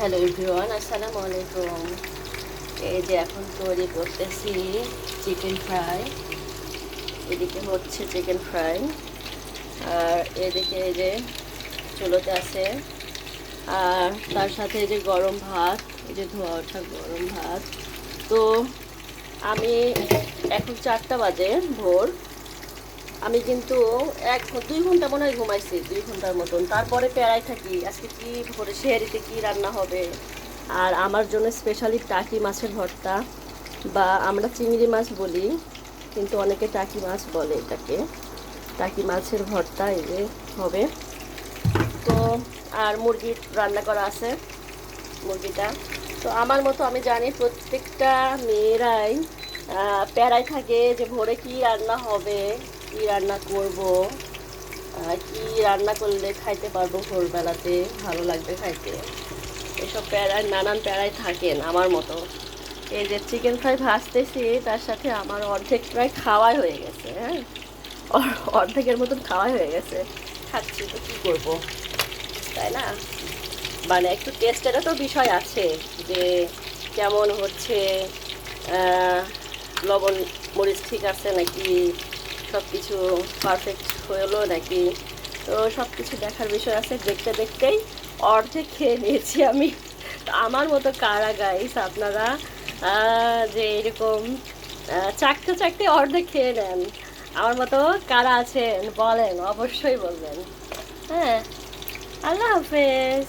Hello everyone, আসসালামু আলাইকুম। এই যে এখন তৈরি করতেছি চিকেন ফ্রাই। এদিকে হচ্ছে চিকেন ফ্রাই, আর এদিকে এই যে চুলোতে আছে, আর তার সাথে এই যে গরম ভাত, এই যে ধোয়া ওঠা গরম ভাত। তো আমি এখন 4টা বাজে ভোর। আমি কিন্তু 2 ঘন্টা মনে হয় ঘুমাইছি, 2 ঘন্টার মতন। তারপরে প্যারায় থাকি আজকে কি ভোরে সেহরিতে কি রান্না হবে। আর আমার জন্য স্পেশালি টাকি মাছের ভর্তা, বা আমরা চিংড়ি মাছ বলি, কিন্তু অনেকে টাকি মাছ বলে এটাকে। টাকি মাছের ভর্তা এই যে হবে। তো আর মুরগি রান্না করা আছে, মুরগিটা। তো আমার মতো আমি জানি প্রত্যেকটা মেয়েরাই প্যারায় থাকে যে ভোরে কি রান্না হবে, কি রান্না করব, কি রান্না করলে খাইতে পারবো, ভোরবেলাতে ভালো লাগবে খাইতে। এসব প্যারায়, নানান প্যারায় থাকেন আমার মতো। এই যে চিকেন ফ্রাই ভাজতেছি, তার সাথে আমার অর্ধেক প্রায় খাওয়াই হয়ে গেছে। হ্যাঁ, অর্ধেকের মতন খাওয়াই হয়ে গেছে। খাচ্ছি তো কী করবো, তাই না? মানে একটু টেস্টেরও তো বিষয় আছে, যে কেমন হচ্ছে, লবণ মরিচ ঠিক আছে নাকি, সব কিছু পারফেক্ট হলো নাকি। তো সব কিছু দেখার বিষয় আছে। দেখতে দেখতেই অর্ধেক খেয়ে নিয়েছি আমি। তো আমার মতো কারা গাইস আপনারা যে এরকম চাকতে চাকতে অর্ধেক খেয়ে নেন? আমার মতো কারা আছেন বলেন, অবশ্যই বলবেন। হ্যাঁ, আল্লাহ হাফেজ।